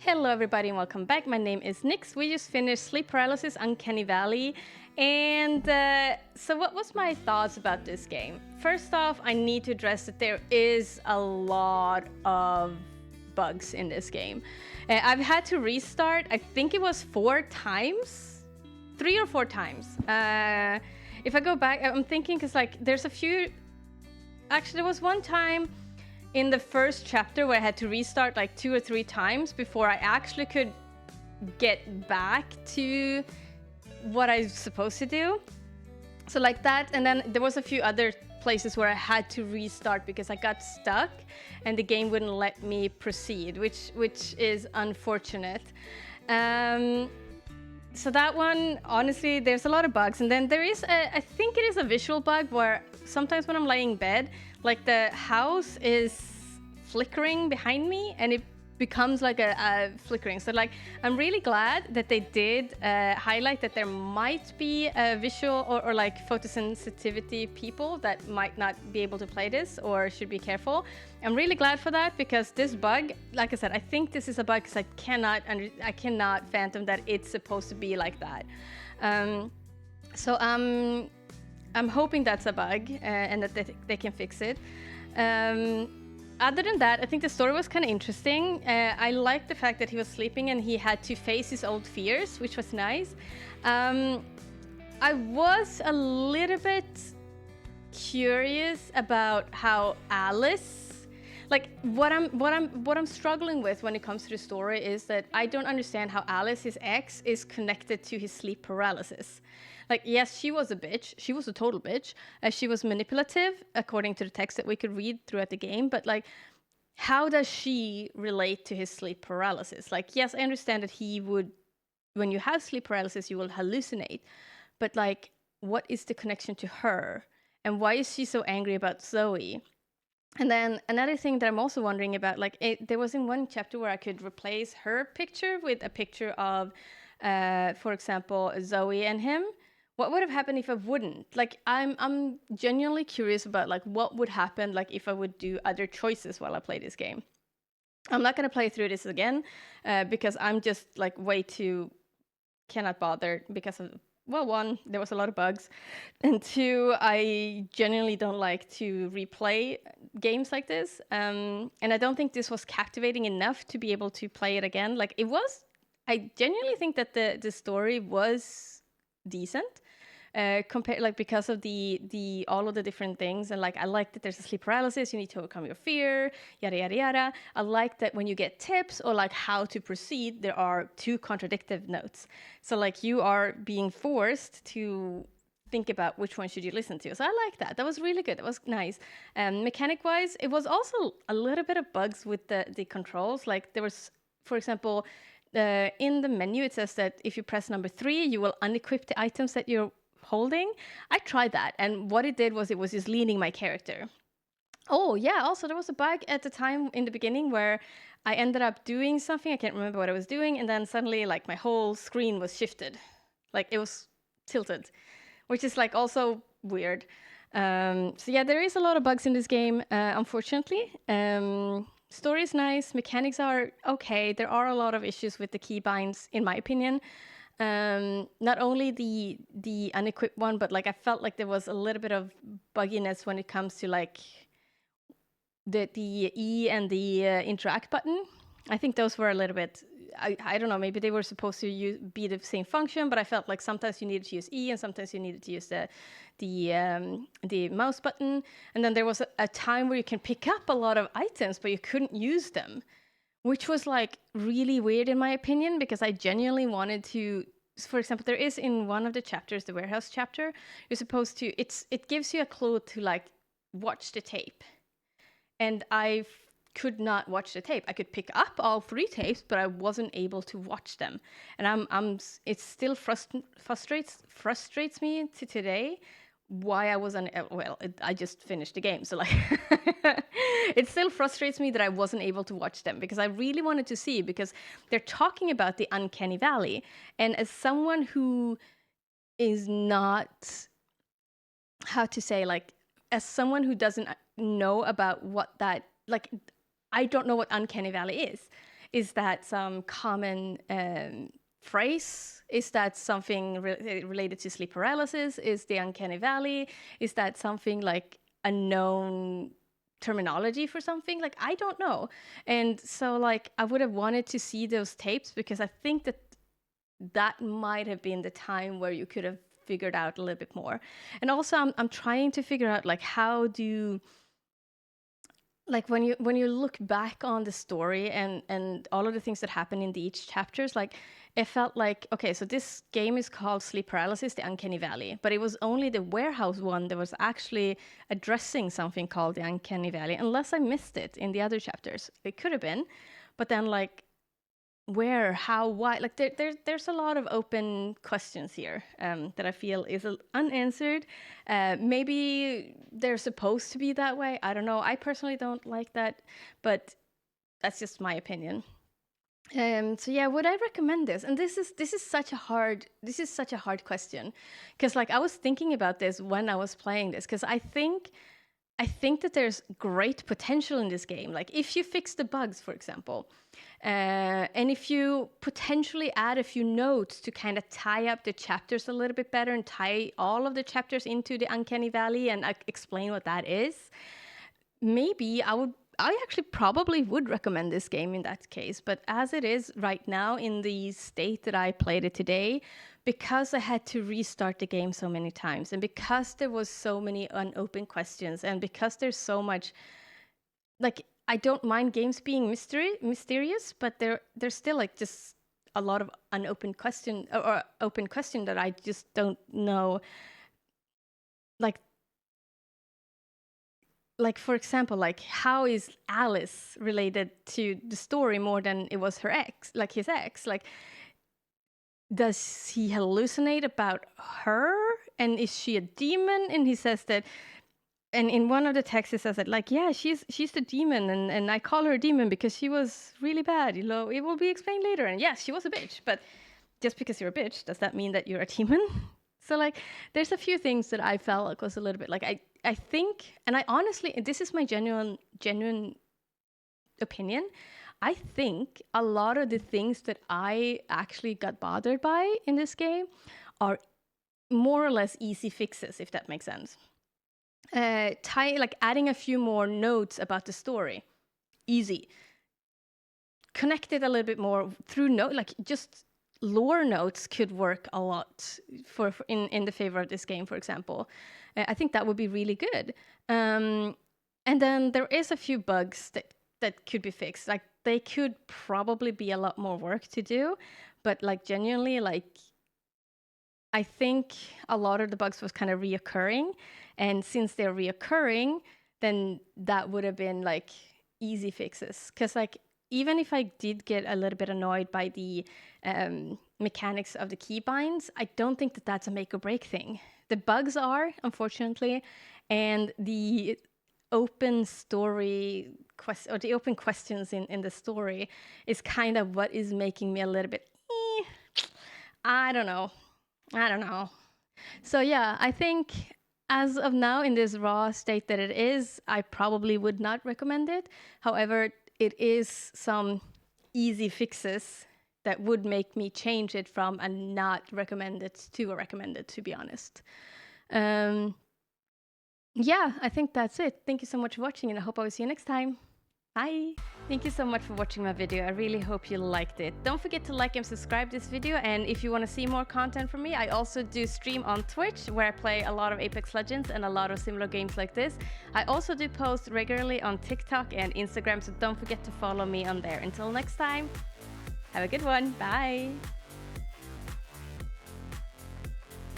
Hello everybody and welcome back. My name is Nix. We just finished Sleep Paralysis, Uncanny Valley. And so what was my thoughts about this game? First off, I need to address that there is a lot of bugs in this game. I've had to restart, I think it was 4 times, 3 or 4 times. If I go back, I'm thinking because like there's a few, actually there was one time in the first chapter where I had to restart like 2 or 3 times before I actually could get back to what I was supposed to do. So like that, and then there was a few other places where I had to restart because I got stuck and the game wouldn't let me proceed, which is unfortunate. So that one, honestly, there's a lot of bugs. And then there is, I think it is a visual bug where sometimes when I'm laying in bed, like the house is flickering behind me and it becomes like a flickering. So like, I'm really glad that they did highlight that there might be a visual or like photosensitivity people that might not be able to play this or should be careful. I'm really glad for that because this bug, like I said, I think this is a bug because I cannot fathom that it's supposed to be like that. So I'm hoping that's a bug and that they can fix it. Other than that, I think the story was kind of interesting. I liked the fact that he was sleeping and he had to face his old fears, which was nice. I was a little bit curious about how Alice, like what I'm struggling with when it comes to the story is that I don't understand how Alice, his ex, is connected to his sleep paralysis. Like, yes, she was a bitch. She was a total bitch. She was manipulative, according to the text that we could read throughout the game. But, like, how does she relate to his sleep paralysis? Like, yes, I understand that he would, when you have sleep paralysis, you will hallucinate. But, like, what is the connection to her? And why is she so angry about Zoe? And then another thing that I'm also wondering about, like, there was in one chapter where I could replace her picture with a picture of, for example, Zoe and him. What would have happened if I wouldn't? Like, I'm genuinely curious about like what would happen like if I would do other choices while I play this game. I'm not gonna play through this again because I'm just like way too cannot bother because of, well, one, there was a lot of bugs, and two, I genuinely don't like to replay games like this. And I don't think this was captivating enough to be able to play it again. Like it was, I genuinely think that the story was decent. Compared, like because of the all of the different things, and like I like that there's a sleep paralysis, you need to overcome your fear, yada yada yada. I like that when you get tips or like how to proceed, there are 2 contradictive notes. So like you are being forced to think about which one should you listen to. So I like that. That was really good. That was nice. Mechanic wise, it was also a little bit of bugs with the controls. Like there was, for example, in the menu it says that if you press number 3, you will unequip the items that you're holding. I tried that, and what it did was it was just leaning my character. Oh yeah, also there was a bug at the time in the beginning where I ended up doing something, I can't remember what I was doing, and then suddenly like my whole screen was shifted. Like it was tilted, which is like also weird. So yeah, there is a lot of bugs in this game, unfortunately. Story is nice, mechanics are okay. There are a lot of issues with the keybinds, in my opinion. Not only the unequipped one, but like I felt like there was a little bit of bugginess when it comes to like the E and the interact button. I think those were a little bit, I don't know, maybe they were supposed to be the same function, but I felt like sometimes you needed to use E and sometimes you needed to use the mouse button. And then there was a time where you can pick up a lot of items, but you couldn't use them, which was like really weird in my opinion, because I genuinely wanted to, for example, there is in one of the chapters, the warehouse chapter, you're supposed to, it gives you a clue to like watch the tape. And I could not watch the tape. I could pick up all 3 tapes, but I wasn't able to watch them. And it still frustrates me to today why I wasn't, I just finished the game. So like, it still frustrates me that I wasn't able to watch them because I really wanted to see, because they're talking about the Uncanny Valley. And as someone who is not, how to say, like, as someone who doesn't know about what that, like, I don't know what Uncanny Valley is. Is that some common phrase? Is that something related to sleep paralysis? Is the Uncanny Valley? Is that something like a known terminology for something? Like, I don't know. And so like I would have wanted to see those tapes, because I think that that might have been the time where you could have figured out a little bit more. And also I'm trying to figure out like how do, like when you look back on the story and all of the things that happen in each chapters, like it felt like, okay, so this game is called Sleep Paralysis, the Uncanny Valley, but it was only the warehouse one that was actually addressing something called the Uncanny Valley, unless I missed it in the other chapters. It could have been, but then like where, how, why, like there's a lot of open questions here that I feel is unanswered. Maybe they're supposed to be that way. I don't know. I personally don't like that, but that's just my opinion. So yeah, would I recommend this? And this is such a hard question, because like I was thinking about this when I was playing this, because I think that there's great potential in this game. Like if you fix the bugs, for example, and if you potentially add a few notes to kind of tie up the chapters a little bit better and tie all of the chapters into the Uncanny Valley and explain what that is, maybe I actually probably would recommend this game in that case. But as it is right now, in the state that I played it today, because I had to restart the game so many times, and because there was so many unopened questions, and because there's so much, like, I don't mind games being mysterious, but there's still like just a lot of unopened question or open question that I just don't know. Like for example, like how is Alice related to the story more than it was her ex, like his ex? Like, does he hallucinate about her? And is she a demon? And he says that, and in one of the texts it says that, like, yeah, she's the demon, and I call her a demon because she was really bad. You know, it will be explained later. And yes, she was a bitch, but just because you're a bitch, does that mean that you're a demon? So like, there's a few things that I felt like was a little bit like, I think, and I honestly, this is my genuine opinion, I think a lot of the things that I actually got bothered by in this game are more or less easy fixes, if that makes sense. Like adding a few more notes about the story, easy. Connect it a little bit more through like just lore notes could work a lot in the favor of this game, for example. I think that would be really good. And then there is a few bugs that could be fixed. Like they could probably be a lot more work to do, but like genuinely, like I think a lot of the bugs was kind of reoccurring, and since they're reoccurring, then that would have been like easy fixes. Because like even if I did get a little bit annoyed by the mechanics of the keybinds, I don't think that that's a make or break thing. The bugs are, unfortunately, and the open story or the open questions in the story is kind of what is making me a little bit, I don't know. So yeah, I think as of now, in this raw state that it is, I probably would not recommend it. However, it is some easy fixes that would make me change it from a not recommended to a recommended, to be honest. Yeah, I think that's it. Thank you so much for watching, and I hope I will see you next time. Bye! Thank you so much for watching my video. I really hope you liked it. Don't forget to like and subscribe this video, and if you want to see more content from me, I also do stream on Twitch, where I play a lot of Apex Legends and a lot of similar games like this. I also do post regularly on TikTok and Instagram, so don't forget to follow me on there. Until next time, have a good one. Bye!